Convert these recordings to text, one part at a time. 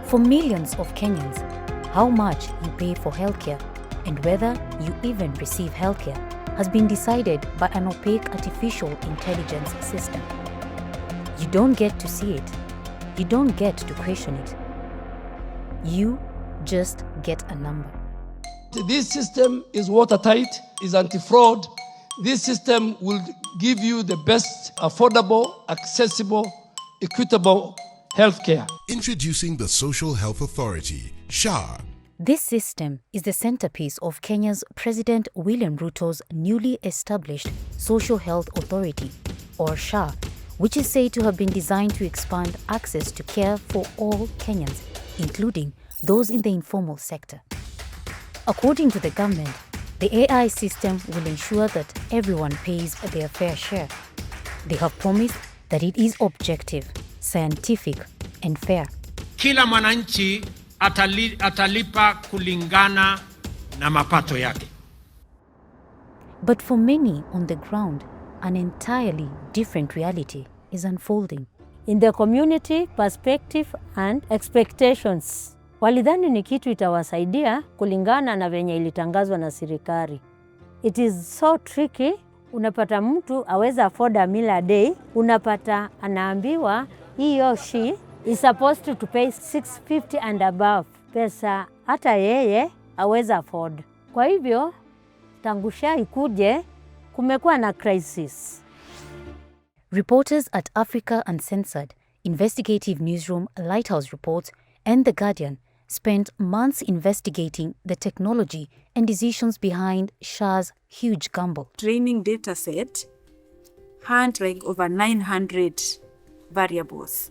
For millions of Kenyans, how much you pay for healthcare and whether you even receive healthcare has been decided by an opaque artificial intelligence system. You don't get to see it. You don't get to question it. You just get a number. This system is watertight, is anti-fraud. This system will give you the best affordable, accessible, equitable healthcare. Introducing the Social Health Authority, SHA. This system is the centerpiece of Kenya's President William Ruto's newly established Social Health Authority, or SHA, which is said to have been designed to expand access to care for all Kenyans, including those in the informal sector. According to the government, the AI system will ensure that everyone pays their fair share. They have promised that it is objective, scientific, and fair. Kila mwananchi atalipa kulingana na mapato yake. But for many on the ground, an entirely different reality is unfolding. In the community perspective and expectations, walidhani ni kitu itawasaidia kulingana na venye ilitangazwa na serikali. It is so tricky. Unapata mtu aweza afford a meal a day, unapata anaambiwa he or she is supposed to pay 650 and above. Pesa hata yeye aweza afford. Kwa hivyo tangu SHA ikuje kumekuwa na crisis. Reporters at Africa Uncensored, investigative newsroom Lighthouse Reports, and The Guardian spent months investigating the technology and decisions behind SHA's huge gamble. Training data set had like over 900 variables.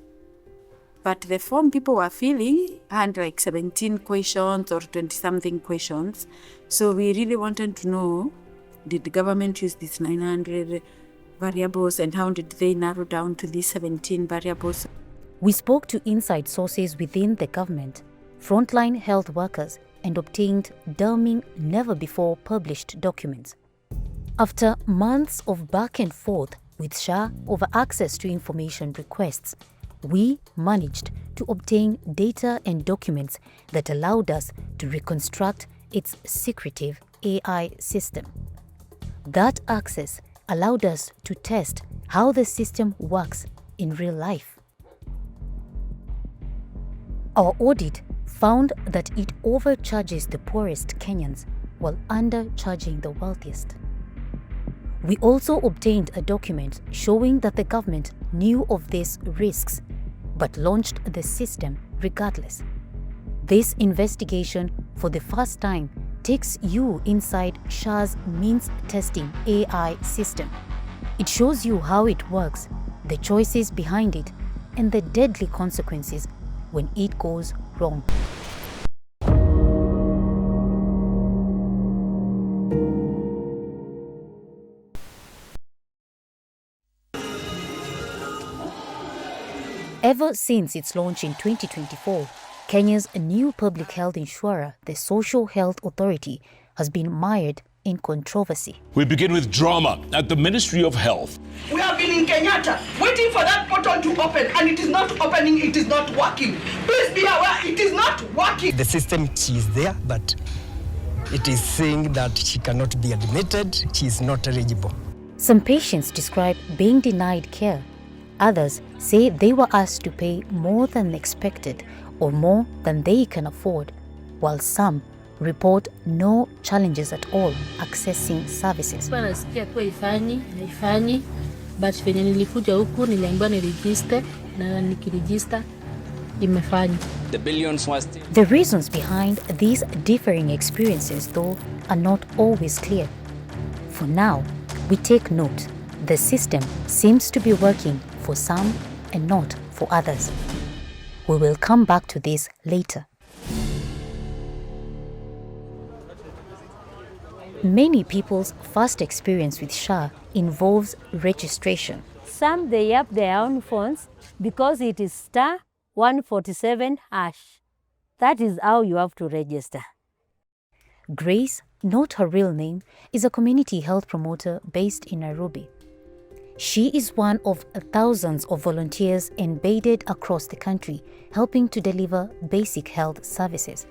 But the form people were filling had like 17 questions or 20-something questions. So we really wanted to know, did the government use these 900 variables and how did they narrow down to these 17 variables? We spoke to inside sources within the government, frontline health workers, and obtained damning, never-before published documents. After months of back and forth with SHA over access to information requests, we managed to obtain data and documents that allowed us to reconstruct its secretive AI system. That access allowed us to test how the system works in real life. Our audit found that it overcharges the poorest Kenyans while undercharging the wealthiest. We also obtained a document showing that the government knew of these risks but launched the system regardless. This investigation, for the first time, takes you inside SHA's Means Testing AI system. It shows you how it works, the choices behind it, and the deadly consequences when it goes wrong. Ever since its launch in 2024, Kenya's new public health insurer, the Social Health Authority, has been mired in controversy. We begin with drama at the Ministry of Health. We have been in Kenyatta waiting for that portal to open and it is not opening, it is not working. Please be aware, it is not working. The system, she is there, but it is saying that she cannot be admitted, she is not eligible. Some patients describe being denied care. Others say they were asked to pay more than expected or more than they can afford, while some report no challenges at all accessing services. Nasikia kwa haifanyi, but venye nilikuja huku niliambiwa ni register na nikiregister imefanya. The billions was The reasons behind these differing experiences, though, are not always clear. For now, we take note. The system seems to be working for some and not for others. We will come back to this later. Many people's first experience with SHA involves registration. Some they have their own phones because it is star 147 hash. That is how you have to register. Grace, not her real name, is a community health promoter based in Nairobi. She is one of thousands of volunteers embedded across the country, helping to deliver basic health services.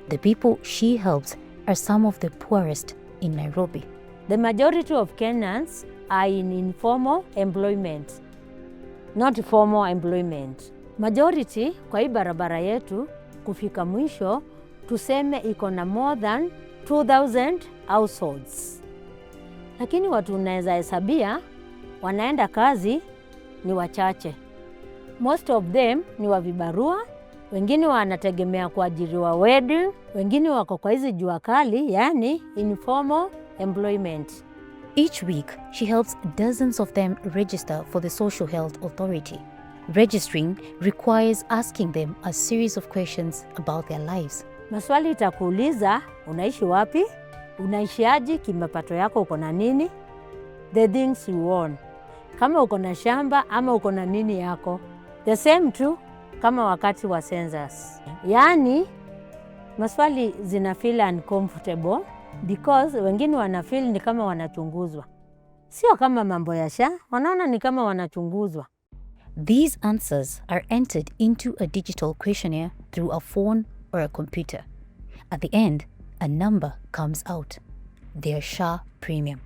The people she helps are some of the poorest in Nairobi. The majority of Kenyans are in informal employment, not formal employment. Majority kwa hii barabara yetu kufika mwisho tuseme iko na more than 2,000 households. Lakini watu unaweza hesabia wanaenda kazi ni wachache. Most of them ni wavibarua, wengine wanategemea kuajiriwa wedding, wengine wako kwa hizi jua kali, yani informal employment. Each week, she helps dozens of them register for the Social Health Authority. Registering requires asking them a series of questions about their lives. Maswali itakuuliza unaishi wapi, unaishiaje, kimapato yako uko na nini, the things you own, kama uko na shamba ama uko na nini yako. The same tu kama wakati wa census. Yani maswali zina feel uncomfortable because wengine wana feel ni kama wanachunguzwa. Sio kama mambo ya SHA, wanaona ni kama wanachunguzwa. These answers are entered into a digital questionnaire through a phone or a computer. At the end, a number comes out, their SHA premium,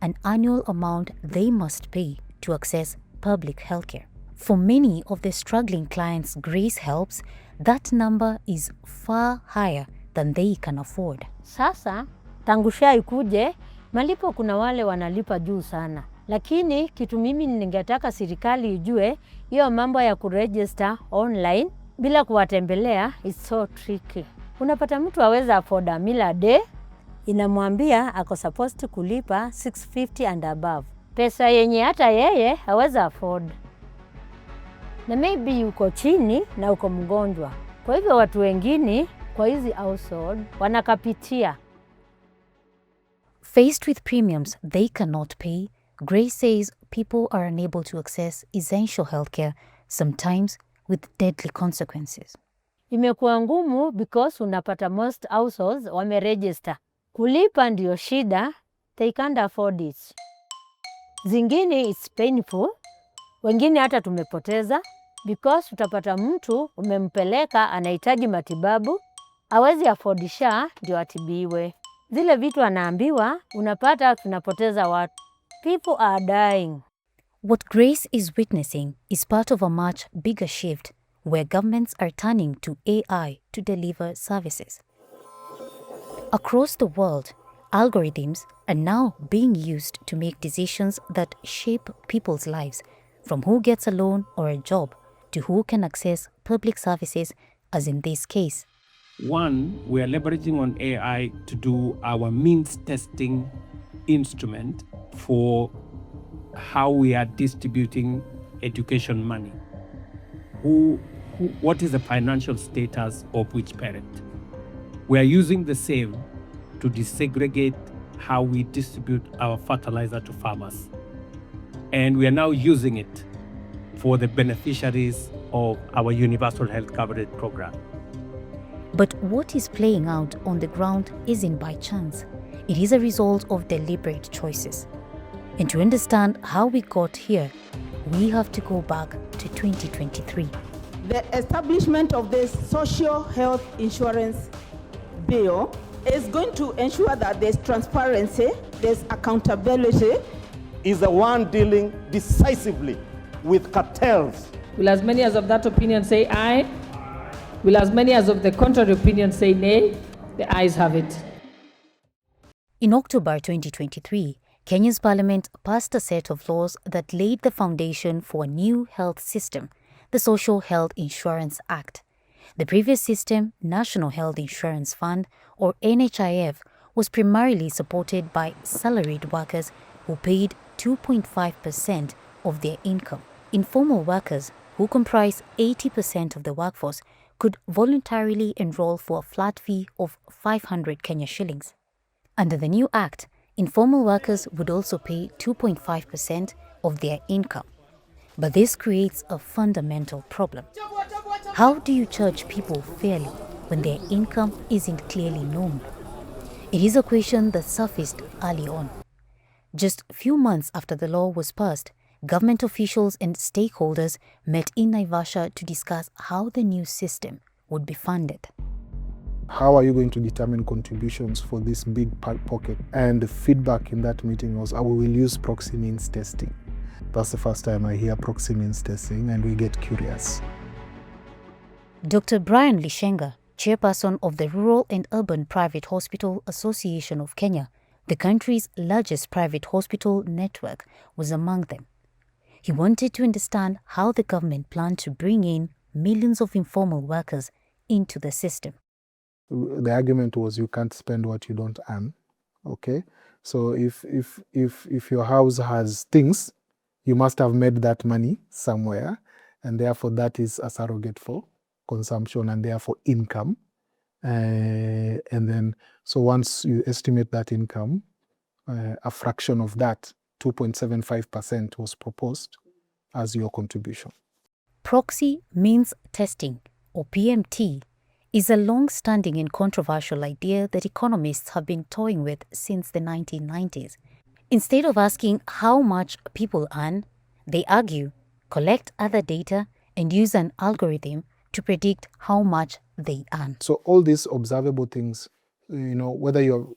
an annual amount they must pay to access public healthcare. For many of the struggling clients Grace helps, that number is far higher than they can afford. Sasa, tangu SHA ikuje, malipo kuna wale wanalipa juu sana. Lakini kitu mimi ningetaka serikali ijue, hiyo mambo ya kuregister online bila kuwatembelea is so tricky. Unapata mtu aweza afford a meal a day, inamwambia ako supposed kulipa 650 and above. Pesa yenye hata yeye haweza afford. Na maybe uko chini na uko mgonjwa. Kwa hivyo watu wengine kwa hizi household wanakapitia. Faced with premiums they cannot pay, Grace says people are unable to access essential healthcare, sometimes with deadly consequences. Imekuwa ngumu because unapata most households wameregister. Kulipa ndio shida, they can't afford it. Zingine it's painful, wengine hata tumepoteza because utapata mtu umempeleka anahitaji matibabu, hawezi afford SHA ndio atibiwe. Zile vitu anaambiwa unapata tunapoteza watu. People are dying. What Grace is witnessing is part of a much bigger shift where governments are turning to AI to deliver services. Across the world, algorithms are now being used to make decisions that shape people's lives, from who gets a loan or a job to who can access public services, as in this case. One, we are leveraging on AI to do our means testing instrument for how we are distributing education money. What is the financial status of which parent? We are using the same to desegregate how we distribute our fertilizer to farmers. And we are now using it for the beneficiaries of our universal health coverage program. But what is playing out on the ground isn't by chance. It is a result of deliberate choices. And to understand how we got here, we have to go back to 2023. The establishment of this social health insurance bill is going to ensure that there's transparency, there's accountability. Is the one dealing decisively with cartels. Will as many as of that opinion say aye? Will as many as of the contrary opinion say nay? The ayes have it. In October 2023, Kenya's parliament passed a set of laws that laid the foundation for a new health system, the Social Health Insurance Act. The previous system, National Health Insurance Fund, or NHIF, was primarily supported by salaried workers who paid 2.5% of their income. Informal workers, who comprise 80% of the workforce, could voluntarily enroll for a flat fee of 500 Kenya shillings. Under the new act, informal workers would also pay 2.5% of their income. But this creates a fundamental problem. How do you charge people fairly when their income isn't clearly known? It is a question that surfaced early on. Just a few months after the law was passed, government officials and stakeholders met in Naivasha to discuss how the new system would be funded. How are you going to determine contributions for this big pocket? And the feedback in that meeting was, we will use Proxy Means Testing. That's the first time I hear Proxy Means Testing, and we get curious. Dr. Brian Lishenga, chairperson of the Rural and Urban Private Hospital Association of Kenya, the country's largest private hospital network, was among them. He wanted to understand how the government planned to bring in millions of informal workers into the system. The argument was you can't spend what you don't earn. Okay, so if your house has things, you must have made that money somewhere, and therefore that is a surrogate for consumption and therefore income. And then, so once you estimate that income, a fraction of that, 2.75%, was proposed as your contribution. Proxy Means Testing, or PMT, is a long-standing and controversial idea that economists have been toying with since the 1990s. Instead of asking how much people earn, they argue, collect other data, and use an algorithm to predict how much they earn. So all these observable things, whether you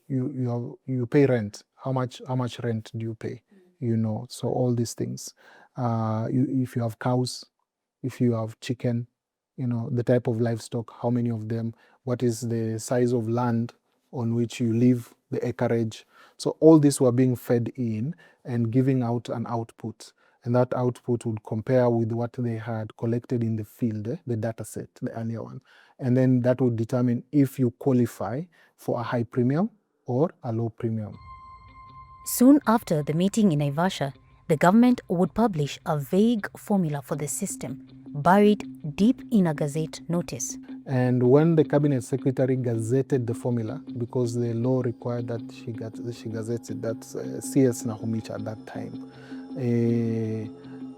pay rent, how much rent do you pay? So all these things. If you have cows, if you have chicken, the type of livestock, how many of them, what is the size of land on which you live, the acreage. So all these were being fed in and giving out an output. And that output would compare with what they had collected in the field, the data set, the earlier one. And then that would determine if you qualify for a high premium or a low premium. Soon after the meeting in Naivasha, the government would publish a vague formula for the system, buried deep in a gazette notice. And when the cabinet secretary gazetted the formula, because the law required that she gazettes it, that's CS Nahumicha at that time.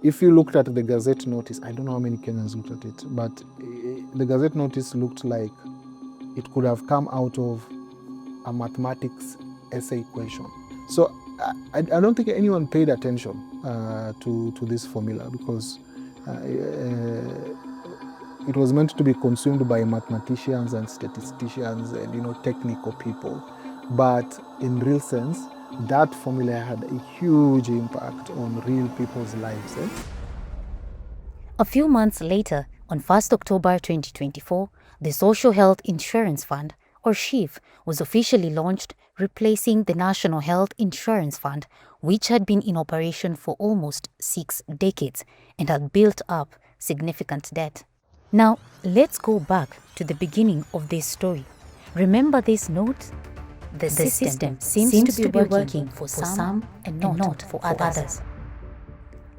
If you looked at the gazette notice, I don't know how many Kenyans looked at it, but the gazette notice looked like it could have come out of a mathematics essay question. So I don't think anyone paid attention to this formula, because it was meant to be consumed by mathematicians and statisticians and technical people. But in real sense, that formula had a huge impact on real people's lives. A few months later, on 1st October 2024, the Social Health Insurance Fund, or SHIF, was officially launched, replacing the National Health Insurance Fund, which had been in operation for almost 6 decades and had built up significant debt. Now, let's go back to the beginning of this story. Remember this note? The system seems to be working for some and not for others.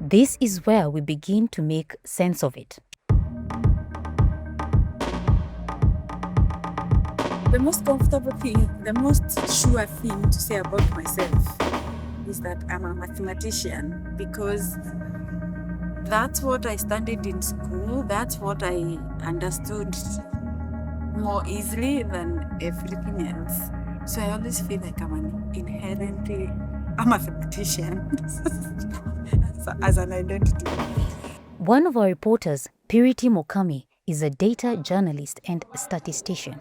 This is where we begin to make sense of it. The most comfortable thing, the most sure thing to say about myself is that I'm a mathematician, because that's what I studied in school, that's what I understood more easily than everything else. So I always feel like I'm inherently a mathematician as an identity. One of our reporters, Purity Mukami, is a data journalist and statistician.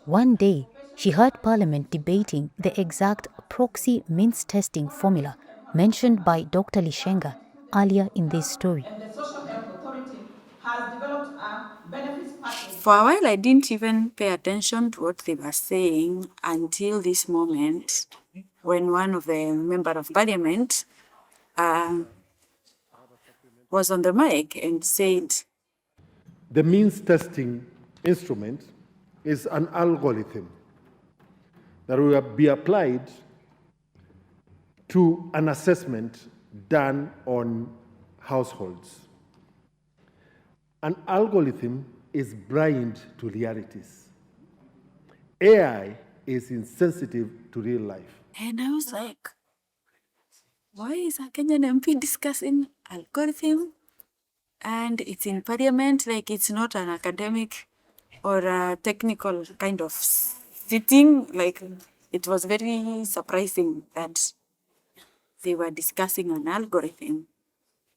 One day, she heard Parliament debating the exact Proxy Means Testing formula mentioned by Dr. Lishenga earlier in this story. For a while, I didn't even pay attention to what they were saying until this moment, when one of the members of Parliament was on the mic and said, "The means testing instrument is an algorithm that will be applied to an assessment done on households. An algorithm is blind to realities. AI is insensitive to real life." And I was like, why is a Kenyan MP discussing algorithm? And it's in Parliament, like it's not an academic or a technical kind of sitting. Like, it was very surprising that they were discussing an algorithm.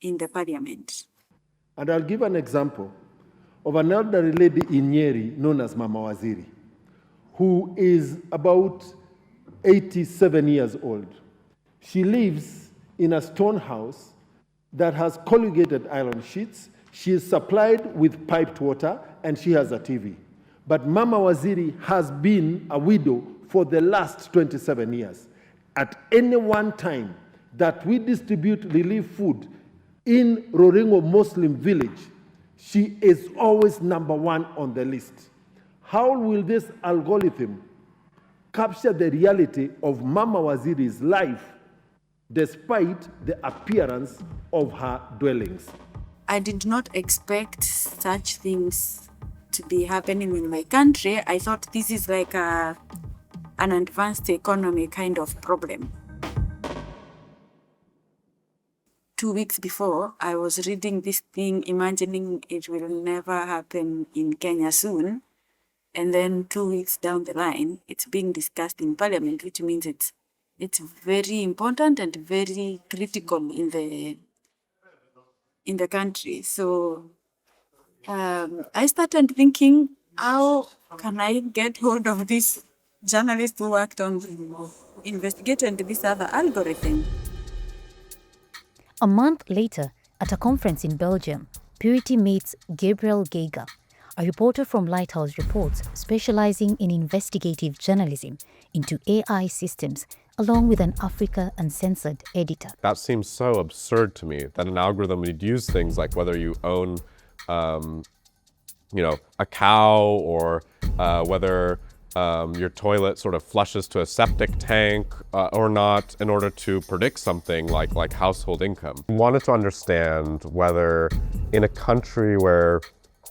in the parliament. And I'll give an example of an elderly lady in Nyeri known as Mama Waziri, who is about 87 years old. She lives in a stone house that has corrugated iron sheets. She is supplied with piped water, and she has a TV. But Mama Waziri has been a widow for the last 27 years. At any one time that we distribute relief food in Roringo Muslim village, she is always number one on the list. How will this algorithm capture the reality of Mama Waziri's life despite the appearance of her dwellings? I did not expect such things to be happening in my country. I thought this is like an advanced economy kind of problem. 2 weeks before, I was reading this thing, imagining it will never happen in Kenya soon. And then 2 weeks down the line, it's being discussed in parliament, which means it's very important and very critical in the country. So I started thinking, how can I get hold of this journalist who worked on investigating this other algorithm? A month later, at a conference in Belgium, Purity meets Gabriel Geiger, a reporter from Lighthouse Reports specializing in investigative journalism into AI systems, along with an Africa Uncensored editor. That seems so absurd to me, that an algorithm would use things like whether you own, a cow, or whether your toilet sort of flushes to a septic tank or not, in order to predict something like household income. I wanted to understand whether in a country where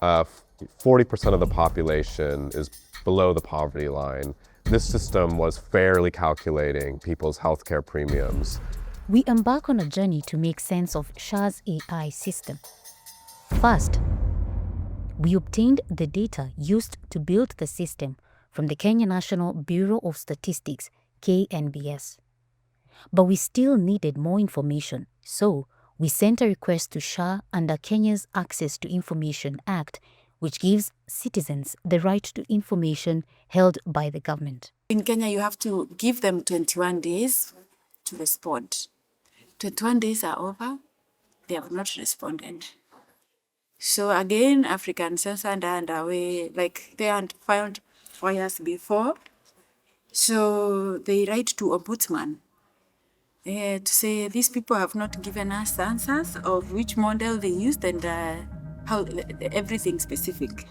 40% of the population is below the poverty line, this system was fairly calculating people's healthcare premiums. We embark on a journey to make sense of SHA's AI system. First, we obtained the data used to build the system from the Kenya National Bureau of Statistics, KNBS. But we still needed more information, so we sent a request to SHA under Kenya's Access to Information Act, which gives citizens the right to information held by the government. In Kenya, you have to give them 21 days to respond. 21 days are over, they have not responded. So again, Africa Uncensored are underway, like they had filed 4 years before. So they write to Ombudsman to say these people have not given us answers of which model they used and how everything specific.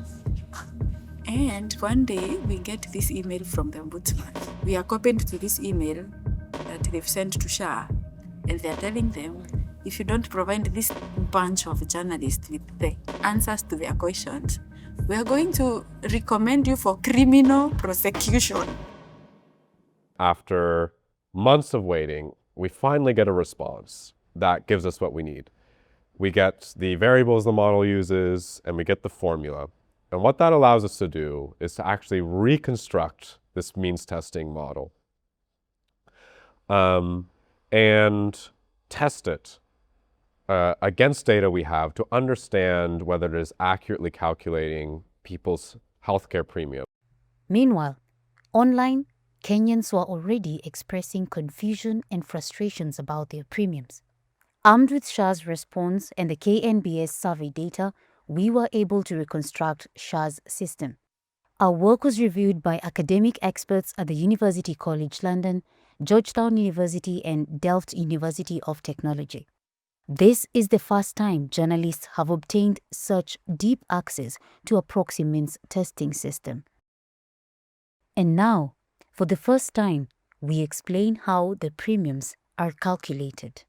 And one day we get this email from the Ombudsman. We are copied to this email that they've sent to SHA, and they're telling them, if you don't provide this bunch of journalists with the answers to their questions, we are going to recommend you for criminal prosecution. After months of waiting, we finally get a response that gives us what we need. We get the variables the model uses, and we get the formula. And what that allows us to do is to actually reconstruct this means testing model and test it against data we have to understand whether it is accurately calculating people's healthcare premium. Meanwhile, online, Kenyans were already expressing confusion and frustrations about their premiums. Armed with SHA's response and the KNBS survey data, we were able to reconstruct SHA's system. Our work was reviewed by academic experts at the University College London, Georgetown University, and Delft University of Technology. This is the first time journalists have obtained such deep access to a Proxy Means Testing system. And now, for the first time, we explain how the premiums are calculated.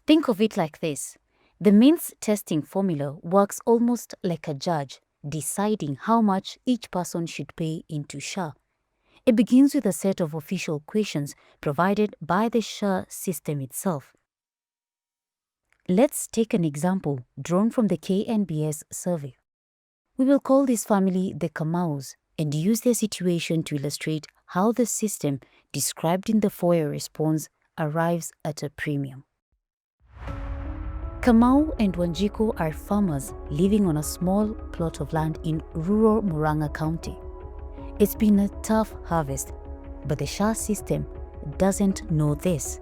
Think of it like this. The means testing formula works almost like a judge deciding how much each person should pay into SHA. It begins with a set of official questions provided by the SHA system itself. Let's take an example drawn from the KNBS survey. We will call this family the Kamaus and use their situation to illustrate how the system described in the FOIA response arrives at a premium. Kamau and Wanjiku are farmers living on a small plot of land in rural Murang'a County. It's been a tough harvest, but the SHA system doesn't know this.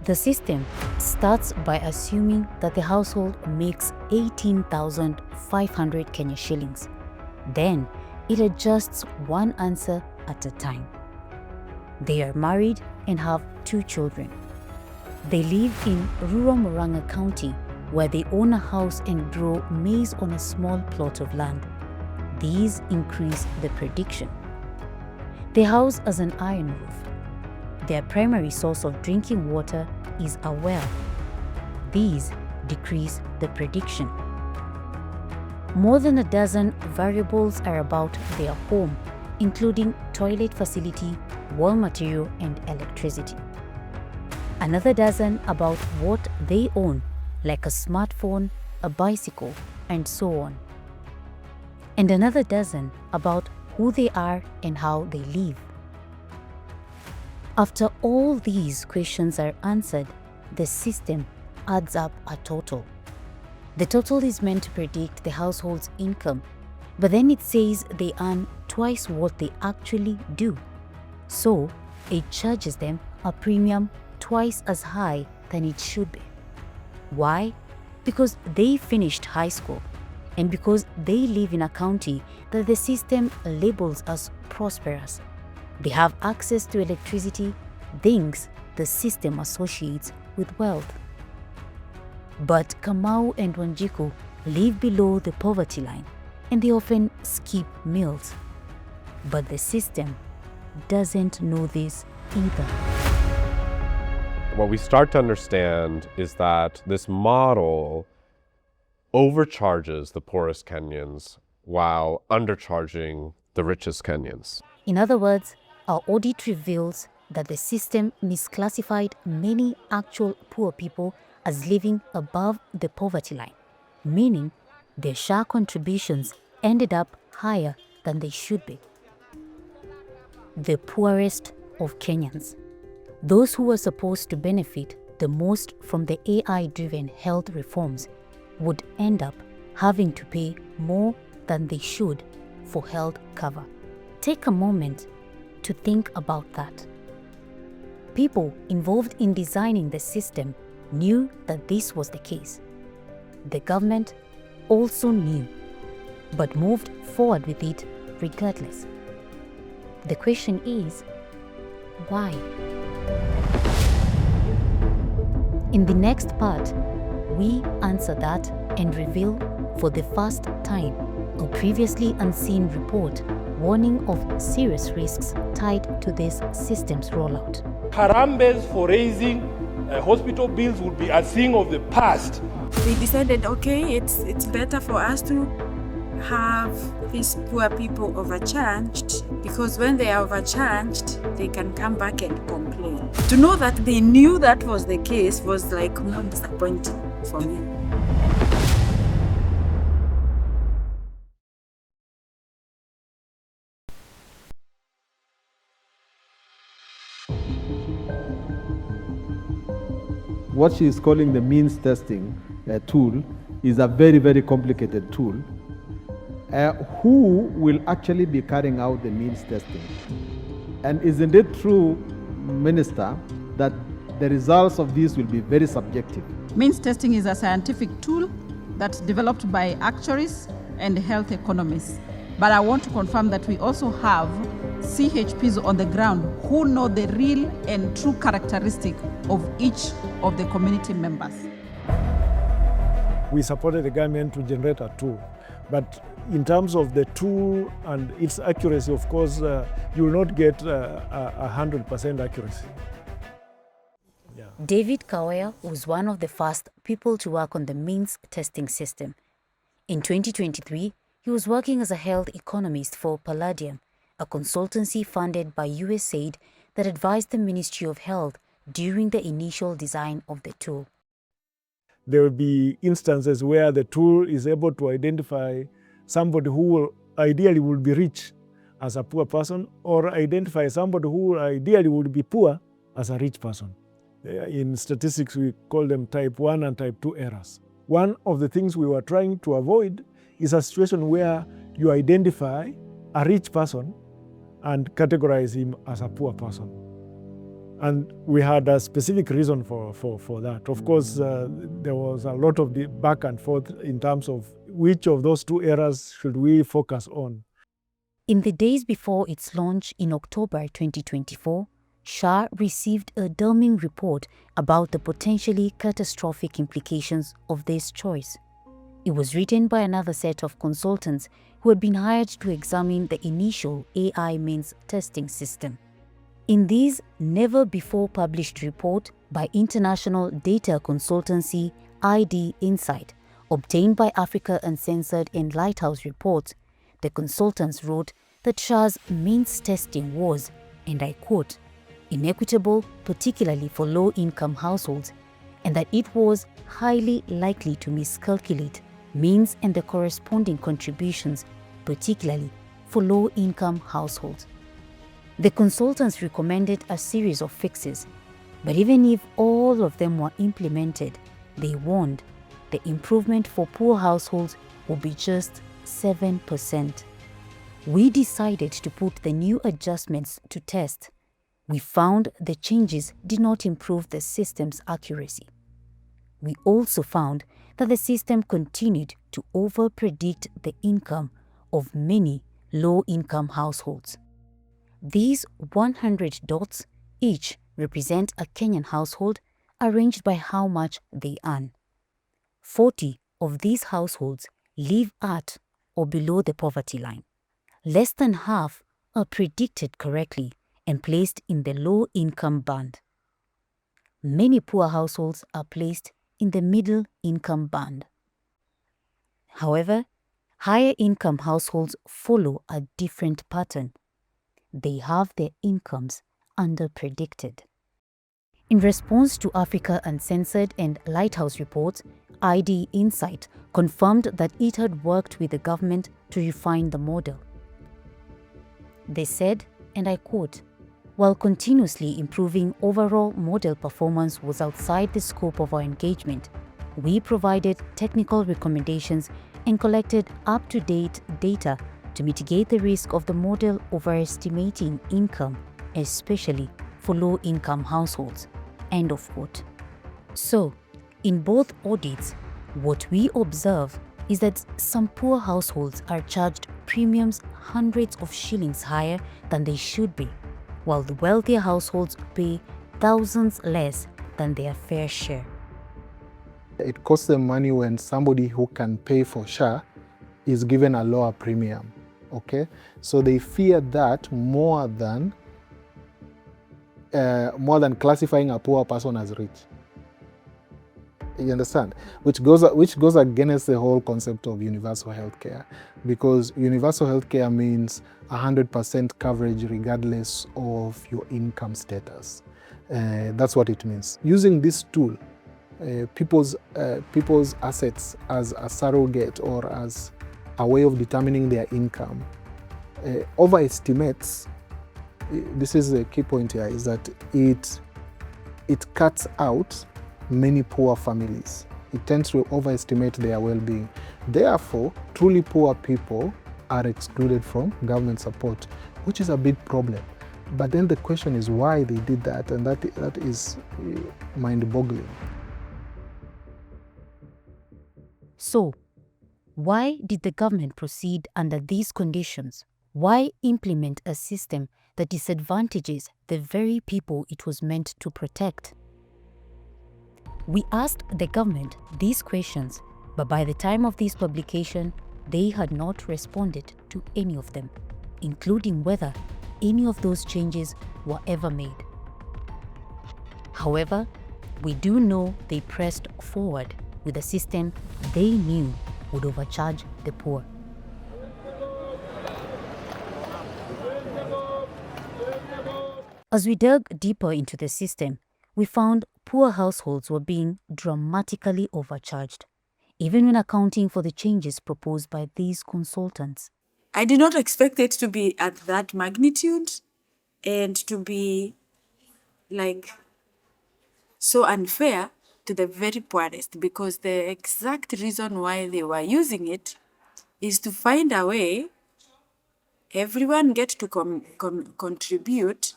The system starts by assuming that the household makes 18,500 Kenya shillings. Then it adjusts one answer at a time. They are married and have 2 children. They live in rural Murang'a County, where they own a house and grow maize on a small plot of land. These increase the prediction. The house has an iron roof. Their primary source of drinking water is a well. These decrease the prediction. More than a dozen variables are about their home, including toilet facility, wall material, and electricity. Another dozen about what they own, like a smartphone, a bicycle, and so on. And another dozen about who they are and how they live. After all these questions are answered, the system adds up a total. The total is meant to predict the household's income, but then it says they earn twice what they actually do. So it charges them a premium twice as high than it should be. Why? Because they finished high school and because they live in a county that the system labels as prosperous. They have access to electricity, things the system associates with wealth. But Kamau and Wanjiku live below the poverty line and they often skip meals. But the system doesn't know this either. What we start to understand is that this model overcharges the poorest Kenyans while undercharging the richest Kenyans. In other words, our audit reveals that the system misclassified many actual poor people as living above the poverty line, meaning their SHA contributions ended up higher than they should be. The poorest of Kenyans, those who were supposed to benefit the most from the AI-driven health reforms, would end up having to pay more than they should for health cover. Take a moment to think about that. People involved in designing the system knew that this was the case. The government also knew, but moved forward with it regardless. The question is, why? In the next part, we answer that and reveal for the first time a previously unseen report warning of serious risks tied to this system's rollout. Harambes for raising hospital bills would be a thing of the past. We decided, okay, it's better for us to have these poor people overcharged, because when they are overcharged, they can come back and complain. To know that they knew that was the case was like more disappointing for me. What she is calling the means testing tool is a very, very complicated tool. Who will actually be carrying out the means testing? And isn't it true, Minister, that the results of this will be very subjective? Means testing is a scientific tool that's developed by actuaries and health economists. But I want to confirm that we also have CHPs on the ground who know the real and true characteristic of each of the community members. We supported the government to generate a tool, but in terms of the tool and its accuracy, of course, you will not get 100% accuracy. Yeah. David Kawaya was one of the first people to work on the means testing system. In 2023, he was working as a health economist for Palladium, a consultancy funded by USAID that advised the Ministry of Health during the initial design of the tool. There will be instances where the tool is able to identify somebody who will ideally would be rich as a poor person, or identify somebody who ideally would be poor as a rich person. In statistics, we call them type 1 and type 2 errors. One of the things we were trying to avoid is a situation where you identify a rich person and categorize him as a poor person. And we had a specific reason for that. Of course, there was a lot of back and forth in terms of which of those two errors should we focus on. In the days before its launch in October 2024, SHA received a damning report about the potentially catastrophic implications of this choice. It was written by another set of consultants who had been hired to examine the initial AI means testing system. In this never-before-published report by international data consultancy ID Insight, obtained by Africa Uncensored and Lighthouse Reports, the consultants wrote that SHA's means testing was, and I quote, inequitable, particularly for low-income households, and that it was highly likely to miscalculate means and the corresponding contributions, particularly for low-income households. The consultants recommended a series of fixes, but even if all of them were implemented, they warned the improvement for poor households would be just 7%. We decided to put the new adjustments to test. We found the changes did not improve the system's accuracy. We also found that the system continued to overpredict the income of many low-income households. These 100 dots each represent a Kenyan household arranged by how much they earn. 40 of these households live at or below the poverty line. Less than half are predicted correctly and placed in the low-income band. Many poor households are placed in the middle-income band. However, higher-income households follow a different pattern. They have their incomes underpredicted. In response to Africa Uncensored and Lighthouse Reports, ID Insight confirmed that it had worked with the government to refine the model. They said, and I quote, "While continuously improving overall model performance was outside the scope of our engagement, we provided technical recommendations and collected up-to-date data to mitigate the risk of the model overestimating income, especially for low-income households." End of quote. So, in both audits, what we observe is that some poor households are charged premiums hundreds of shillings higher than they should be, while the wealthier households pay thousands less than their fair share. It costs them money when somebody who can pay for SHA is given a lower premium, okay? So they fear that more than classifying a poor person as rich. You understand? Which goes against the whole concept of universal healthcare, because universal healthcare means 100% coverage regardless of your income status. That's what it means. Using this tool, people's assets as a surrogate or as a way of determining their income overestimates. This is the key point here, is that it cuts out many poor families. It tends to overestimate their well-being. Therefore, truly poor people are excluded from government support, which is a big problem. But then the question is why they did that, and that is mind-boggling. So, why did the government proceed under these conditions? Why implement a system that disadvantages the very people it was meant to protect? We asked the government these questions, but by the time of this publication, they had not responded to any of them, including whether any of those changes were ever made. However, we do know they pressed forward with a system they knew would overcharge the poor. As we dug deeper into the system, we found poor households were being dramatically overcharged, even when accounting for the changes proposed by these consultants. I did not expect it to be at that magnitude and to be like so unfair to the very poorest, because the exact reason why they were using it is to find a way everyone get to contribute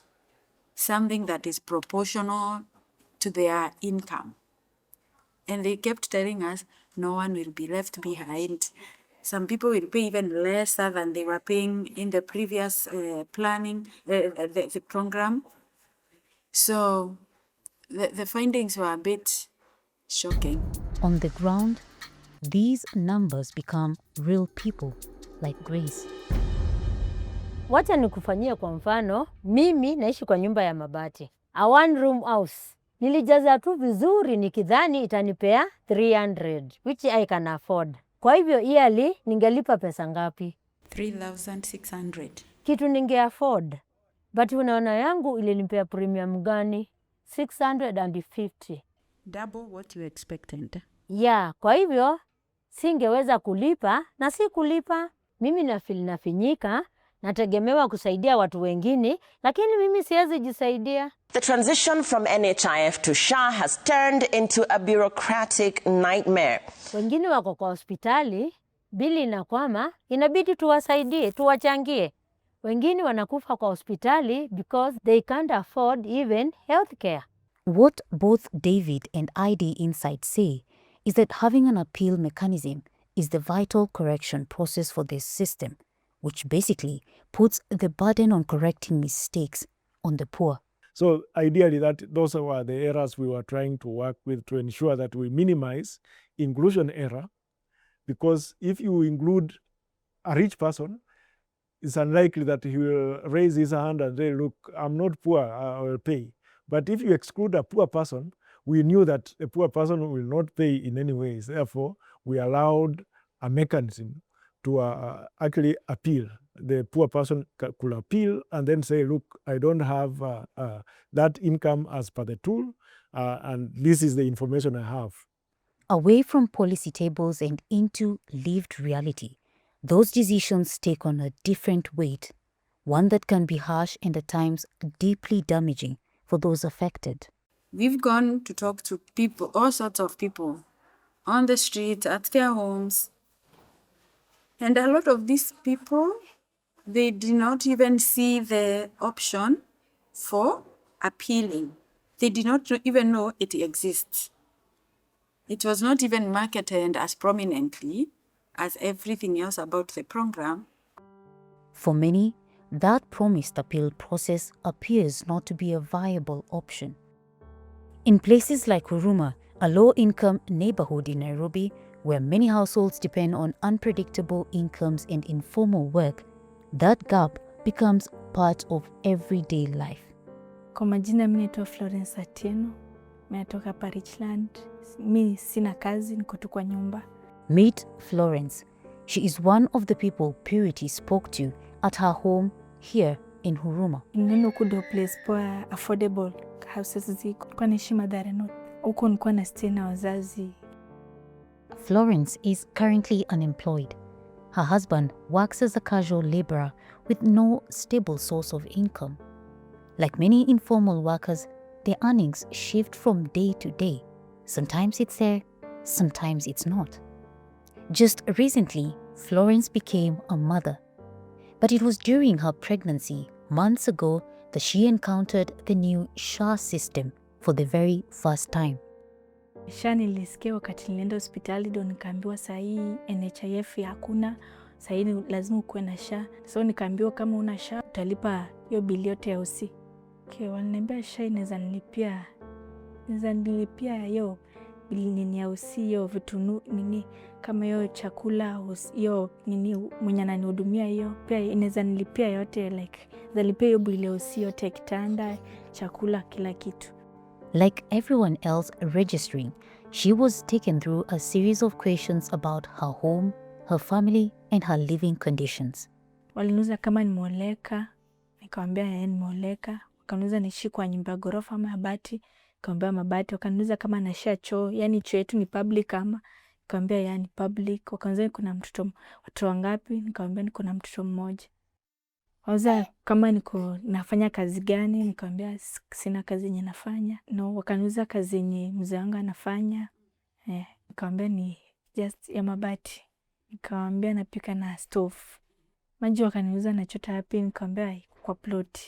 something that is proportional to their income. And they kept telling us, no one will be left behind. Some people will pay even lesser than they were paying in the previous planning, the program. So the findings were a bit shocking. On the ground, these numbers become real people like Grace. Wacha nikufanyia kwa mfano, mimi naishi kwa nyumba ya mabati. A one room house. Nilijaza tu vizuri nikidhani itanipea 300, which I can afford. Kwa hivyo yearly ningelipa pesa ngapi? 3,600. Kitu ninge afford. But unaona yangu ilinipea premium gani? 650. Double what you expected. Yeah, kwa hivyo singeweza kulipa na si kulipa. Mimi nafinyika, nategemewa kusaidia watu wengine, lakini mimi siwezi jisaidia. The transition from NHIF to SHA has turned into a bureaucratic nightmare. Wengine wako kwa hospitali, bili inakwama, inabidi tuwasaidie, tuwachangie. Wengine wanakufa kwa hospitali because they can't afford even healthcare. What both David and ID Insight say is that having an appeal mechanism is the vital correction process for this system, which basically puts the burden on correcting mistakes on the poor. So ideally, those were the errors we were trying to work with to ensure that we minimize inclusion error, because if you include a rich person, it's unlikely that he will raise his hand and say, look, I'm not poor, I will pay. But if you exclude a poor person, we knew that a poor person will not pay in any ways. Therefore, we allowed a mechanism to actually appeal. The poor person could appeal and then say, look, I don't have that income as per the tool, and this is the information I have. Away from policy tables and into lived reality, those decisions take on a different weight, one that can be harsh and at times deeply damaging for those affected. We've gone to talk to people, all sorts of people, on the street, at their homes. And a lot of these people, they did not even see the option for appealing. They did not even know it exists. It was not even marketed as prominently as everything else about the program. For many, that promised appeal process appears not to be a viable option. In places like Huruma, a low-income neighborhood in Nairobi, where many households depend on unpredictable incomes and informal work, that gap becomes part of everyday life. Kwa majina mimi naitwa Florence Atieno, nimetoka Richland. Mimi sina kazi, niko tu kwa nyumba. Meet Florence. She is one of the people Purity spoke to at her home here in Huruma. Neno kudo place poa affordable houses ziko. Kwa nishi Mathare North. Huko nilikuwa na stay na wazazi. Florence is currently unemployed. Her husband works as a casual laborer with no stable source of income. Like many informal workers, their earnings shift from day to day. Sometimes it's there, sometimes it's not. Just recently, Florence became a mother. But it was during her pregnancy, months ago, that she encountered the new SHA system for the very first time. SHA nilisikia wakati nilienda hospitali ndo nikaambiwa saa hii NHIF hakuna, saa hii lazima ukuwe na SHA. So nikaambiwa kama una SHA utalipa hiyo bili yote ya usi. Okay, waliniambia SHA inaweza nilipia hiyo bili nini ya usi, hiyo vitu nini kama hiyo chakula, hiyo nini mwenye ananihudumia hiyo. Pia inaweza nilipia yote, like nilipia hiyo bili ya usi yote, kitanda, chakula, kila kitu. Like everyone else registering, she was taken through a series of questions about her home, her family, and her living conditions. Waliniuliza kama nimeoleka, nikamwambia nimeoleka. Wakaniuliza niishi kwa nyumba ya ghorofa ama mabati, nikamwambia mabati. Wakaniuliza kama nasha choo, yani choo yetu ni public ama, nikamwambia yani public. Wakaniuliza kuna watoto wangapi, nikamwambia niko na mtoto mmoja. Wauza kama niko nafanya kazi gani, nikamwambia sina kazi yenye nafanya. No, wakaniuza kazi yenye mzee wangu anafanya. Nikamwambia ni just ya mabati. Nikamwambia napika na stove. Maji wakaniuza nachota wapi, nikamwambia kwa plot.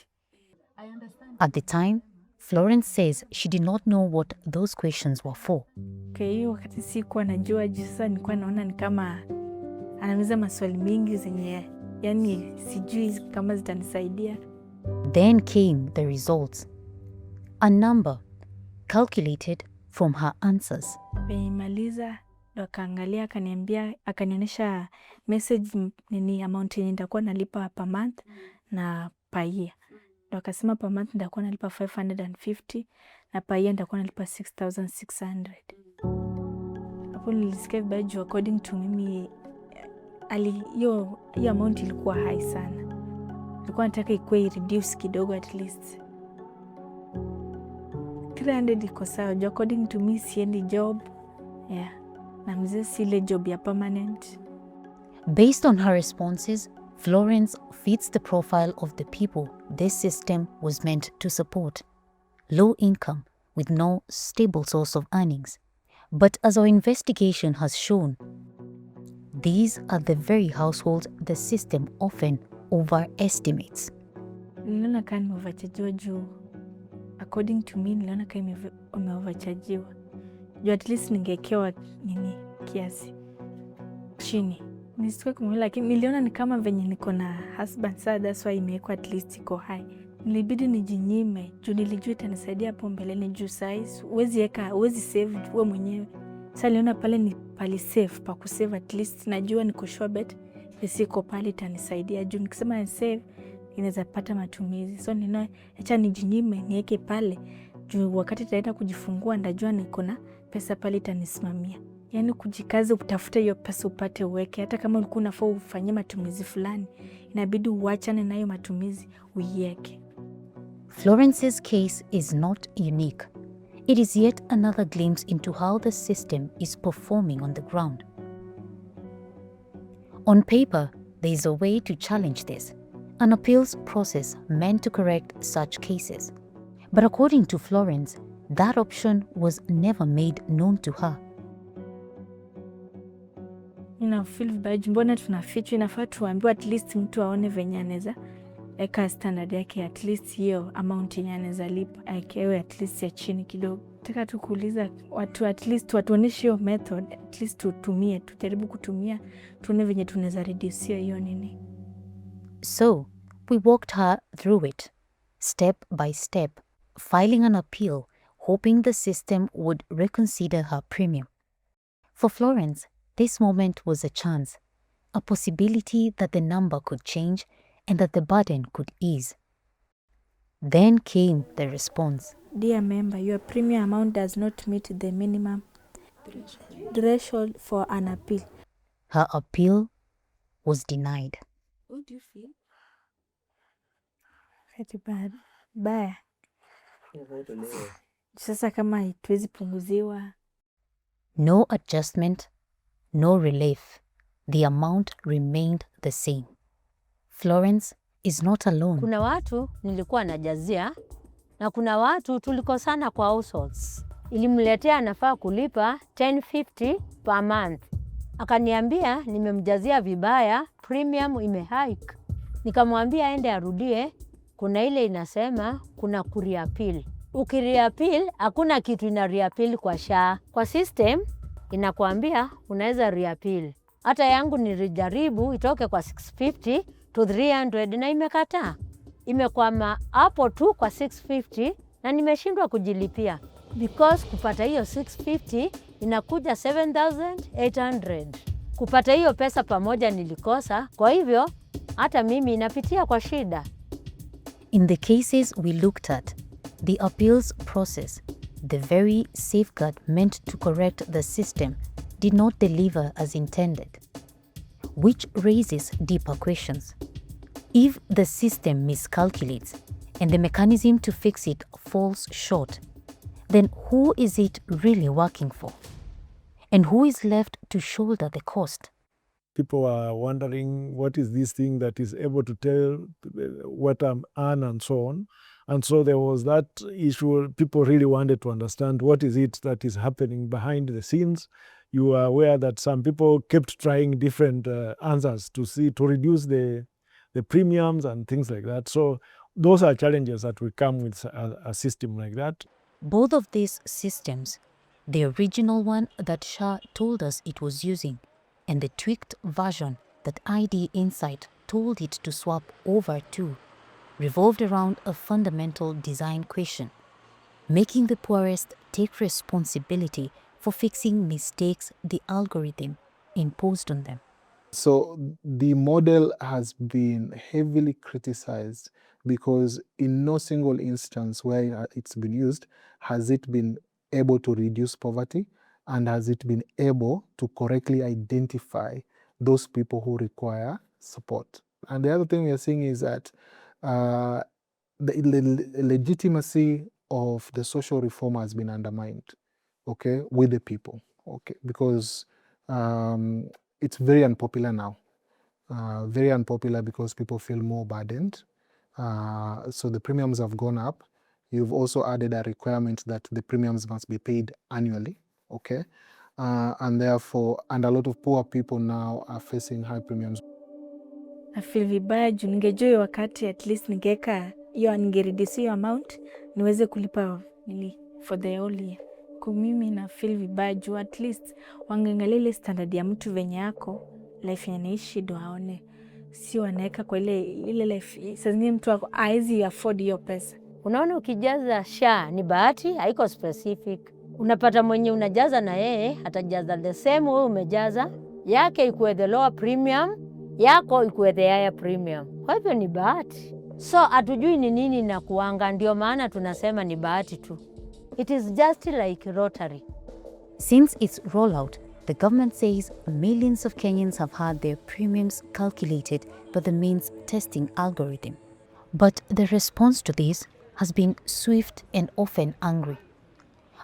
At the time, Florence says she did not know what those questions were for. Hiyo wakati sikuwa najua juu sasa nilikuwa naona ni kama anauliza maswali mingi zenye yani sijui kama zitanisaidia. Then came the results. A number calculated from her answers. Nimemaliza ndo akaangalia akanionyesha message nini amount yenye nitakuwa nalipa per month na per year. Ndo akasema per month nitakuwa nalipa 550 na per year nitakuwa nalipa 6600. Hapo nilisikia vibaya juu according to mimi hiyo amount ilikuwa high sana. Nilikuwa nataka ikuwe reduce kidogo at least. 300 iko sawa juu according to me siendi job. Na mzee sile job ya permanent. Based on her responses, Florence fits the profile of the people this system was meant to support. Low income with no stable source of earnings. But as our investigation has shown, these are the very households the system often overestimates. Niliona kama nimeoverchargiwa juu. According to me, niliona kama nimeoverchargiwa. Juu at least ningekewa nini kiasi chini. Nisikuwe kumwela, lakini niliona ni kama venye niko na husband sasa, that's why imewekwa at least iko high. Nilibidi nijinyime juu nilijua itanisaidia hapo mbeleni juu size huwezi save wewe mwenyewe. Sasa niliona pale ni pali save pa kusave at least najua niko sure bet siko pale itanisaidia juu nikisema ni save inaweza pata matumizi. So nina acha nijinyime niweke pale juu wakati nitaenda kujifungua ndajua niko na pesa pale itanisimamia. Yani kujikaza utafuta hiyo pesa upate uweke, hata kama ulikuwa unafaa ufanye matumizi fulani inabidi uachane nayo matumizi uiweke. Florence's case is not unique. It is yet another glimpse into how the system is performing on the ground. On paper, there is a way to challenge this, an appeals process meant to correct such cases. But according to Florence, that option was never made known to her. Feel bad, mbona tunafichwa? Inafaa tuambiwe at least mtu aone venye anaweza eka standard yake, at least hiyo amount yenye anaweza lipa aikewe at least ya chini kidogo. Nataka tu kuuliza watu at least watuoneshe hiyo method, at least tujaribu kutumia tuone venye tunaweza reduce hiyo nini. So, we walked her through it, step by step, filing an appeal, hoping the system would reconsider her premium. For Florence, this moment was a chance, a possibility that the number could change and that the burden could ease. Then came the response. Dear member, your premium amount does not meet the minimum threshold for an appeal. Her appeal was denied. What do you feel? Baya. Sasa kama ituwezi punguziwa. No adjustment, no relief. The amount remained the same. Florence is not alone. Kuna watu nilikuwa najazia na kuna watu tulikosana kwa households. Ilimletea anafaa kulipa 1050 per month. Akaniambia nimemjazia vibaya, premium imehike. Nikamwambia aende arudie, kuna ile inasema kuna kureappeal. Ukireappeal hakuna kitu ina reappeal kwa SHA. Kwa system inakuambia unaweza reappeal. Hata yangu nilijaribu itoke kwa 650 to 300 na imekataa. Imekwama hapo tu kwa 650 na nimeshindwa kujilipia. Because kupata hiyo 650 inakuja 7,800. Kupata hiyo pesa pamoja nilikosa, kwa hivyo hata mimi inapitia kwa shida. In the cases we looked at, the appeals process, the very safeguard meant to correct the system, did not deliver as intended, which raises deeper questions. If the system miscalculates and the mechanism to fix it falls short, then who is it really working for? And who is left to shoulder the cost? People are wondering, what is this thing that is able to tell what I'm earn and so on. And so there was that issue. People really wanted to understand what is it that is happening behind the scenes. You are aware that some people kept trying different answers to reduce the premiums and things like that. So those are challenges that will come with a system like that. Both of these systems, the original one that SHA told us it was using, and the tweaked version that ID Insight told it to swap over to, revolved around a fundamental design question: making the poorest take responsibility for fixing mistakes the algorithm imposed on them. So the model has been heavily criticized because in no single instance where it's been used has it been able to reduce poverty, and has it been able to correctly identify those people who require support. And the other thing we are seeing is that the legitimacy of the social reform has been undermined, okay, with the people, okay, because it's very unpopular now. Very unpopular because people feel more burdened. So the premiums have gone up. You've also added a requirement that the premiums must be paid annually, okay? And therefore, and a lot of poor people now are facing high premiums. I feel vibaya juu ningejua hiyo wakati at least ningeka hiyo, ningereduce hiyo amount niweze kulipa for the whole year. Kwa mimi na feel vibaya juu at least wangeangalia ile standard ya mtu venye yako life yenye naishi ndo aone, si wanaweka kwa ile life. Sasa ni mtu wako haizi afford hiyo pesa. Unaona, ukijaza SHA ni bahati, haiko specific. Unapata mwenye unajaza na yeye atajaza the same wewe umejaza, yake ikuwe the lower premium, yako ikuwe the higher premium. Kwa hivyo ni bahati. So hatujui ni nini na kuanga, ndio maana tunasema ni bahati tu. It is just like lottery. Since its rollout, the government says millions of Kenyans have had their premiums calculated by the Means Testing algorithm. But the response to this has been swift and often angry.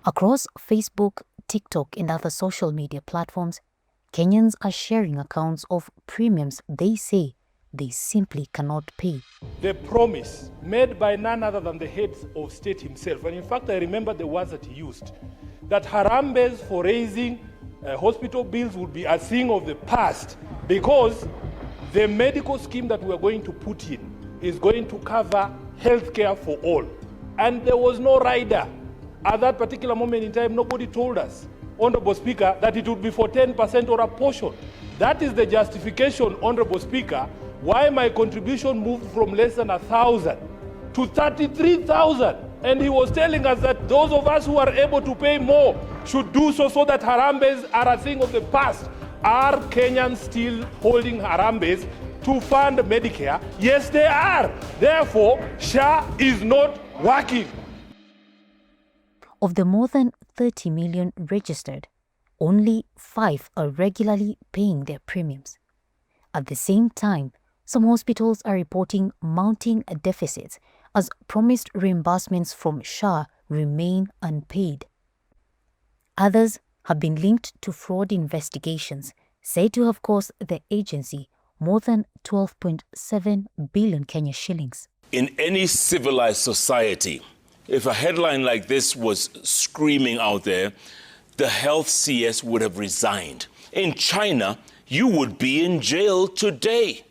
Across Facebook, TikTok, and other social media platforms, Kenyans are sharing accounts of premiums they say they simply cannot pay. The promise made by none other than the head of state himself, and in fact I remember the words that he used, that Harambes for raising hospital bills would be a thing of the past because the medical scheme that we are going to put in is going to cover healthcare for all. And there was no rider. At that particular moment in time, nobody told us, Honorable Speaker, that it would be for 10% or a portion. That is the justification, Honorable Speaker, why my contribution moved from less than 1,000 to 33,000. And he was telling us that those of us who are able to pay more should do so that Harambes are a thing of the past. Are Kenyans still holding Harambes to fund Medicare? Yes, they are. Therefore, SHA is not working. Of the more than 30 million registered, only 5 are regularly paying their premiums. At the same time, some hospitals are reporting mounting deficits as promised reimbursements from SHA remain unpaid. Others have been linked to fraud investigations said to have cost the agency more than 12.7 billion Kenya shillings. In any civilized society, if a headline like this was screaming out there, the health CS would have resigned. In China, you would be in jail today.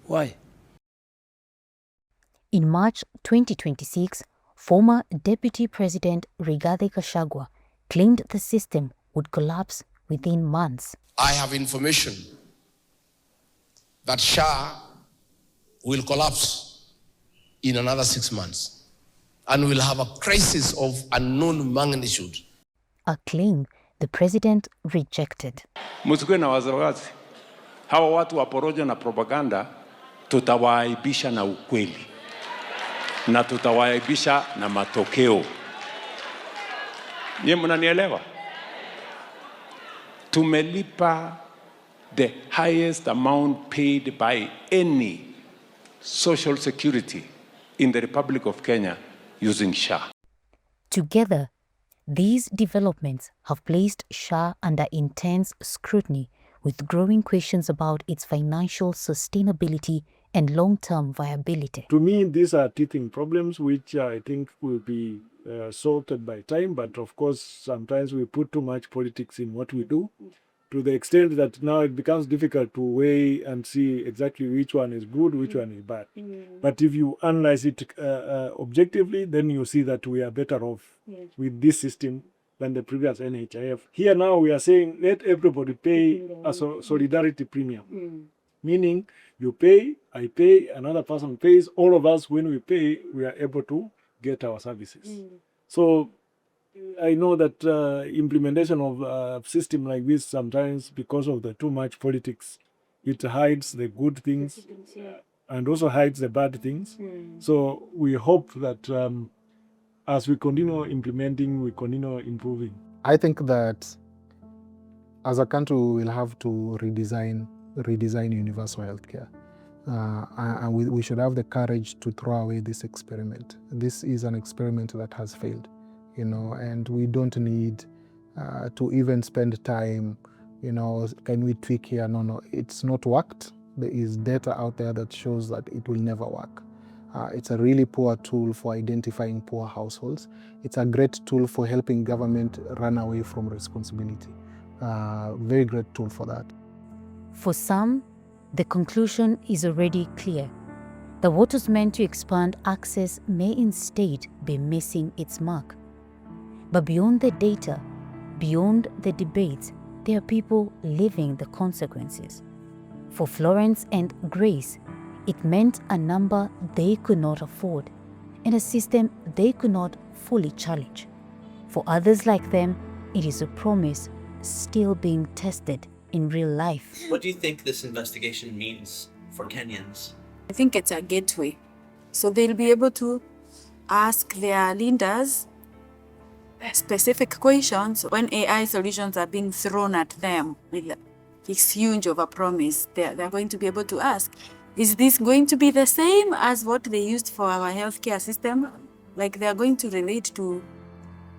Why? In March 2026, former Deputy President Rigathi Gachagua claimed the system would collapse within months. I have information that SHA will collapse in another 6 months and will have a crisis of unknown magnitude. A claim the president rejected. Msikuwe na wasiwasi. Hawa watu wa porojo na propaganda tutawaaibisha na ukweli. Na tutawaaibisha na matokeo. Nyie mnanielewa? Tumelipa the highest amount paid by any social security in the Republic of Kenya using SHA. Together, these developments have placed SHA under intense scrutiny with growing questions about its financial sustainability and long-term viability. To me, these are teething problems which I think will be sorted by time, but of course, sometimes we put too much politics in what we do, to the extent that now it becomes difficult to weigh and see exactly which one is good, which one is bad. But if you analyze it objectively, then you see that we are better off with this system than the previous NHIF. Here now we are saying let everybody pay a solidarity premium, meaning you pay, I pay, another person pays, all of us, when we pay, we are able to get our services. So I know that implementation of a system like this sometimes, because of the too much politics, it hides the good things and also hides the bad things. So we hope that as we continue implementing, we continue improving. I think that as a country, we will have to redesign universal healthcare. And we should have the courage to throw away this experiment. This is an experiment that has failed, and we don't need to even spend time, can we tweak here? No, it's not worked. There is data out there that shows that it will never work. It's a really poor tool for identifying poor households. It's a great tool for helping government run away from responsibility. Very great tool for that. For some, the conclusion is already clear. that what was meant to expand access may instead be missing its mark. But beyond the data, beyond the debates, there are people living the consequences. For Florence and Grace, it meant a number they could not afford and a system they could not fully challenge. For others like them, it is a promise still being tested in real life. What do you think this investigation means for Kenyans? I think it's a gateway. So they'll be able to ask their leaders specific questions when AI solutions are being thrown at them with this huge of a promise. They're going to be able to ask, is this going to be the same as what they used for our healthcare system? Like they're going to relate to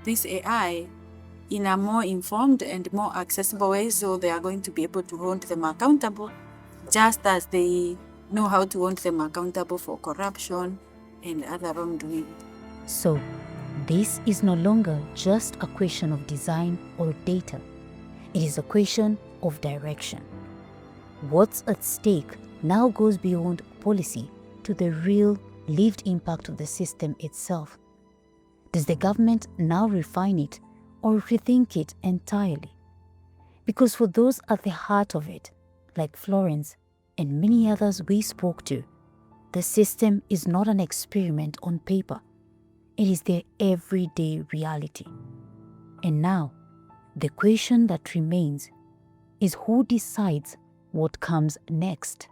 this AI in a more informed and more accessible way, so they are going to be able to hold them accountable, just as they know how to hold them accountable for corruption and other wrongdoing. So, this is no longer just a question of design or data. It is a question of direction. What's at stake now goes beyond policy to the real lived impact of the system itself. Does the government now refine it or rethink it entirely? Because for those at the heart of it, like Florence and many others we spoke to, the system is not an experiment on paper. It is their everyday reality. And now, the question that remains is who decides what comes next?